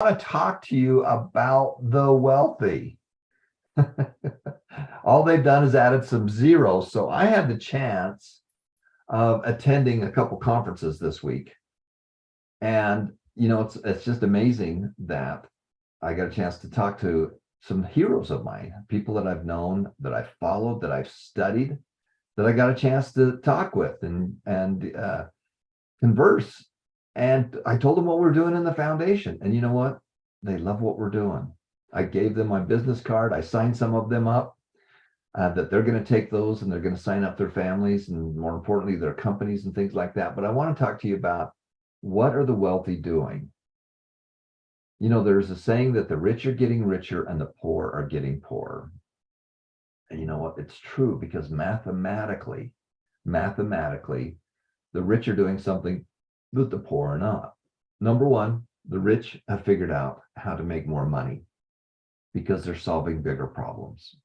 want to talk to you about the wealthy. All they've done is added some zeros. So I had the chance of attending a couple conferences this week. And, it's just amazing that I got a chance to talk to some heroes of mine, people that I've known, that I've followed, that I've studied, that I got a chance to talk with and converse. And I told them what we're doing in the foundation. And you know what? They love what we're doing. I gave them my business card. I signed some of them up that they're going to take those and they're going to sign up their families and, more importantly, their companies and things like that. But I want to talk to you about, what are the wealthy doing? There's a saying that the rich are getting richer and the poor are getting poorer. And you know what? It's true, because mathematically, the rich are doing something that the poor are not. Number one, the rich have figured out how to make more money because they're solving bigger problems.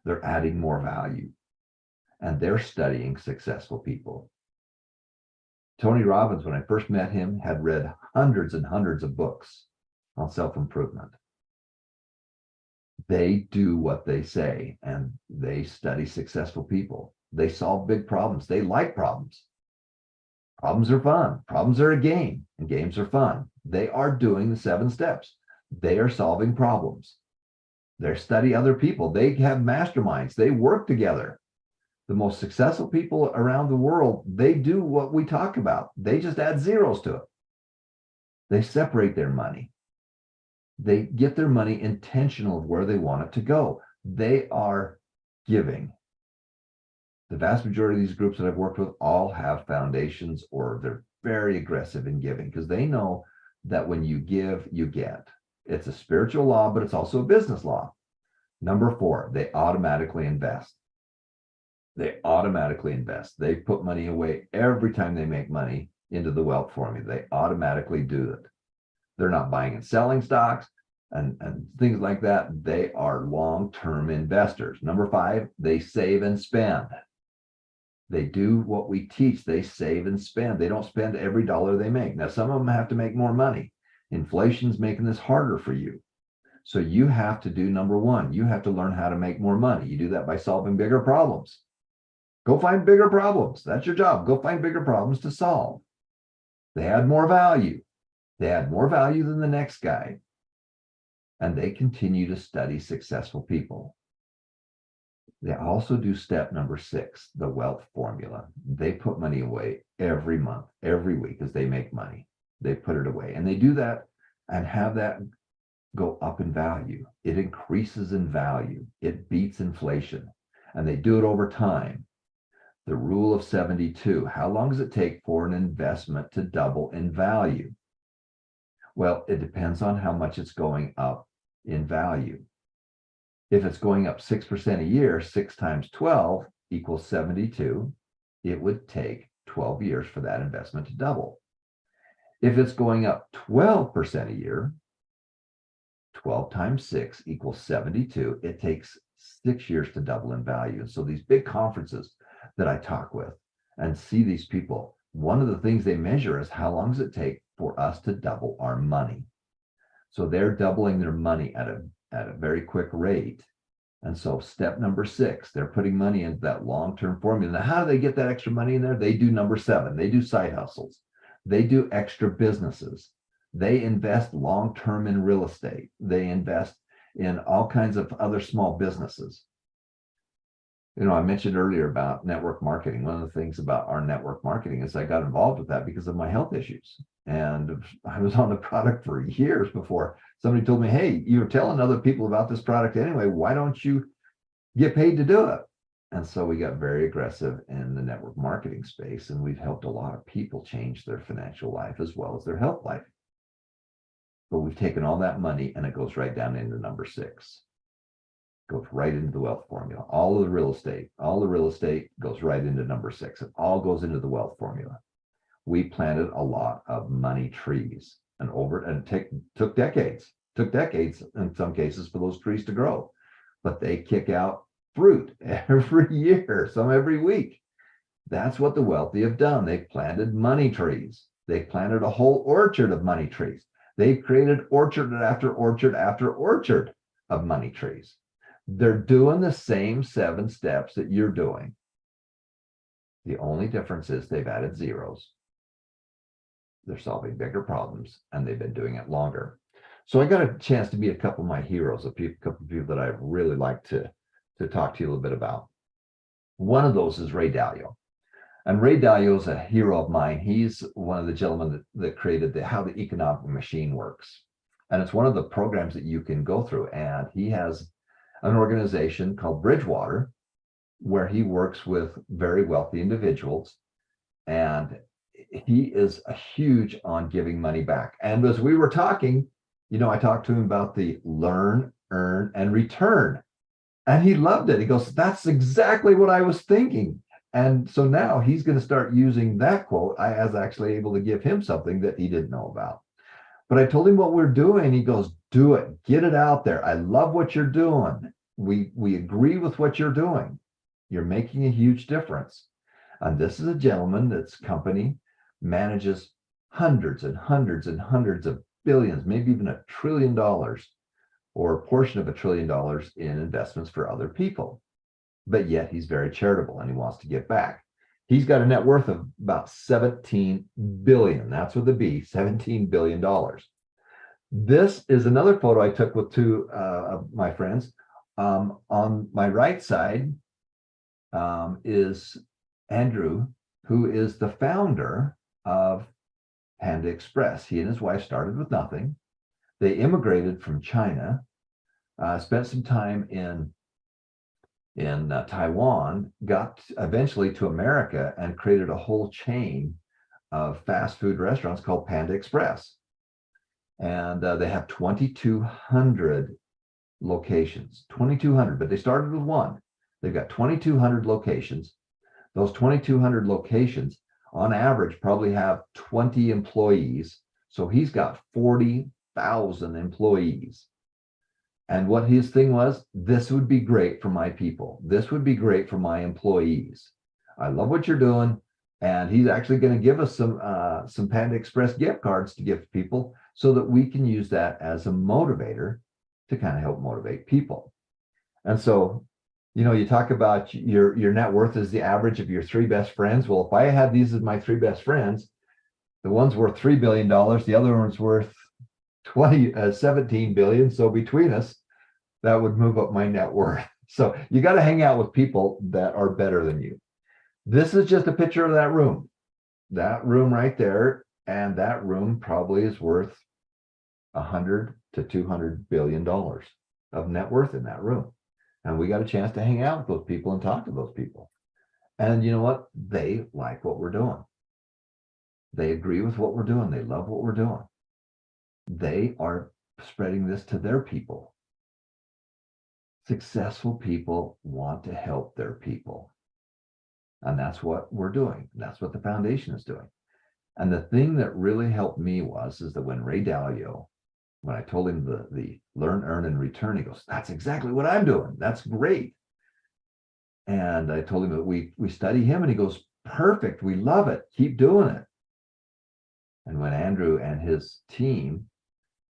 They're adding more value, and they're studying successful people. Tony Robbins, when I first met him, had read hundreds and hundreds of books on self-improvement. They do what they say, and they study successful people. They solve big problems. They like problems. Problems are fun. Problems are a game, and games are fun. They are doing the 7 steps. They are solving problems. They study other people. They have masterminds. They work together. The most successful people around the world, they do what we talk about. They just add zeros to it. They separate their money. They get their money intentional of where they want it to go. They are giving. The vast majority of these groups that I've worked with all have foundations, or they're very aggressive in giving, because they know that when you give, you get. It's a spiritual law, but it's also a business law. Number 4, they automatically invest. They automatically invest. They put money away every time they make money into the wealth formula. They automatically do it. They're not buying and selling stocks and things like that. They are long-term investors. Number 5, they save and spend. They do what we teach. They save and spend. They don't spend every dollar they make. Now, some of them have to make more money. Inflation's making this harder for you. So you have to do number 1. You have to learn how to make more money. You do that by solving bigger problems. Go find bigger problems. That's your job. Go find bigger problems to solve. They add more value. They add more value than the next guy. And they continue to study successful people. They also do step number 6, the wealth formula. They put money away every month, every week, as they make money. They put it away. And they do that and have that go up in value. It increases in value. It beats inflation. And they do it over time. The rule of 72. How long does it take for an investment to double in value? Well, it depends on how much it's going up in value. If it's going up 6% a year, 6 times 12 equals 72. It would take 12 years for that investment to double. If it's going up 12% a year, 12 times 6 equals 72. It takes 6 years to double in value. And so these big conferences that I talk with and see these people, one of the things they measure is how long does it take for us to double our money. So they're doubling their money at a very quick rate. And so step number 6, they're putting money into that long-term formula. Now, how do they get that extra money in there? They do number 7. They do side hustles. They do extra businesses. They invest long-term in real estate. They invest in all kinds of other small businesses. I mentioned earlier about network marketing. One of the things about our network marketing is I got involved with that because of my health issues. And I was on the product for years before somebody told me, hey, you're telling other people about this product anyway. Why don't you get paid to do it? And so we got very aggressive in the network marketing space. And we've helped a lot of people change their financial life as well as their health life. But we've taken all that money and it goes right down into number 6. Goes right into the wealth formula. All the real estate goes right into number 6. It all goes into the wealth formula. We planted a lot of money trees and took decades in some cases for those trees to grow, but they kick out fruit every year, some every week. That's what the wealthy have done. They've planted money trees. They planted a whole orchard of money trees. They've created orchard after orchard after orchard of money trees. They're doing the same 7 steps that you're doing. The only difference is they've added zeros. They're solving bigger problems, and they've been doing it longer. So I got a chance to meet a couple of my heroes, a couple of people that I really like to talk to you a little bit about. One of those is Ray Dalio. And Ray Dalio is a hero of mine. He's one of the gentlemen that created how the economic machine works. And it's one of the programs that you can go through. And he has an organization called Bridgewater, where he works with very wealthy individuals. And he is a huge on giving money back. And as we were talking, I talked to him about the learn, earn, and return. And he loved it. He goes, that's exactly what I was thinking. And so now he's going to start using that quote. I was actually able to give him something that he didn't know about. But I told him what we're doing. He goes, do it. Get it out there. I love what you're doing. We agree with what you're doing. You're making a huge difference. And this is a gentleman that's company manages hundreds and hundreds and hundreds of billions, maybe even $1 trillion or a portion of $1 trillion in investments for other people. But yet he's very charitable and he wants to give back. He's got a net worth of about 17 billion. That's with a B, $17 billion. This is another photo I took with 2 of my friends. On my right side is Andrew, who is the founder of Panda Express. He and his wife started with nothing. They immigrated from China, spent some time in Taiwan, got eventually to America and created a whole chain of fast food restaurants called Panda Express. And they have 2,200 locations, 2,200, but they started with 1. They've got 2,200 locations. Those 2,200 locations on average probably have 20 employees. So he's got 40,000 employees. And what his thing was, this would be great for my people. This would be great for my employees. I love what you're doing. And he's actually going to give us some Panda Express gift cards to give to people so that we can use that as a motivator to kind of help motivate people. And so, you talk about your net worth is the average of your 3 best friends. Well, if I had these as my 3 best friends, the one's worth $3 billion, the other one's worth 17 billion. So between us, that would move up my net worth. So you got to hang out with people that are better than you. This is just a picture of that room right there. And that room probably is worth 100 to 200 billion dollars of net worth in that room. And we got a chance to hang out with those people and talk to those people. And you know what? They like what we're doing. They agree with what we're doing. They love what we're doing. They are spreading this to their people. Successful people want to help their people. And that's what we're doing. That's what the foundation is doing. And the thing that really helped me is that when Ray Dalio, when I told him the learn, earn, and return, he goes, that's exactly what I'm doing. That's great. And I told him that we study him, and he goes, perfect. We love it. Keep doing it. And when Andrew and his team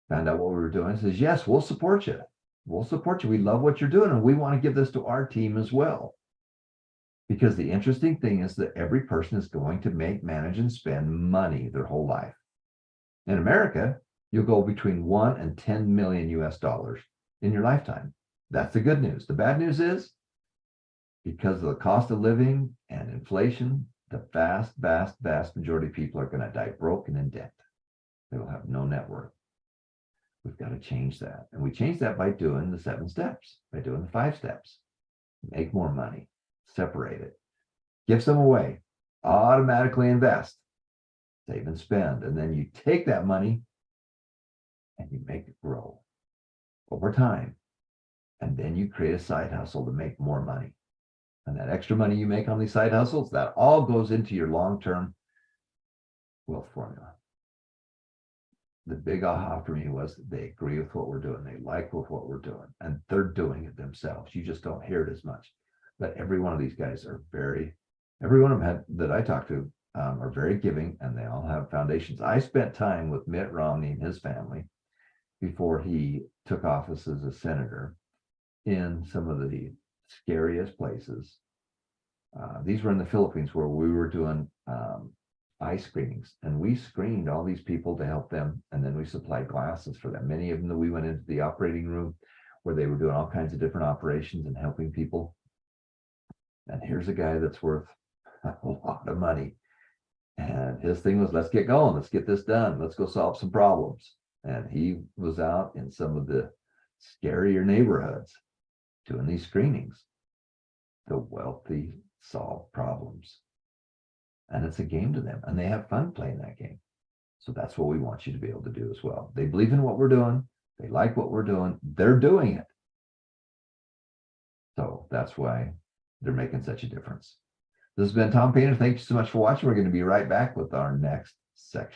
found out what we were doing, he says, yes, we'll support you. We'll support you. We love what you're doing, and we want to give this to our team as well. Because the interesting thing is that every person is going to make, manage, and spend money their whole life. In America, you'll go between 1 and 10 million US dollars in your lifetime. That's the good news. The bad news is, because of the cost of living and inflation, the vast majority of people are going to die broke and in debt. They will have no net worth. We've got to change that. And we change that by doing the 7 steps, by doing the 5 steps. Make more money, separate it, give some away, automatically invest, save and spend. And then you take that money and you make it grow over time. And then you create a side hustle to make more money. And that extra money you make on these side hustles, that all goes into your long-term wealth formula. The big aha for me was that they agree with what we're doing. They like with what we're doing, and they're doing it themselves. You just don't hear it as much. But every one of these guys are every one of them that I talked to are very giving, and they all have foundations. I spent time with Mitt Romney and his family before he took office as a senator in some of the scariest places. These were in the Philippines where we were doing eye screenings, and we screened all these people to help them, and then we supplied glasses for them. Many of them that we went into the operating room where they were doing all kinds of different operations and helping people. And here's a guy that's worth a lot of money. And his thing was, let's get going. Let's get this done. Let's go solve some problems. And he was out in some of the scarier neighborhoods doing these screenings. The wealthy solve problems. And it's a game to them. And they have fun playing that game. So that's what we want you to be able to do as well. They believe in what we're doing. They like what we're doing. They're doing it. So that's why they're making such a difference. This has been Tom Painter. Thank you so much for watching. We're going to be right back with our next section.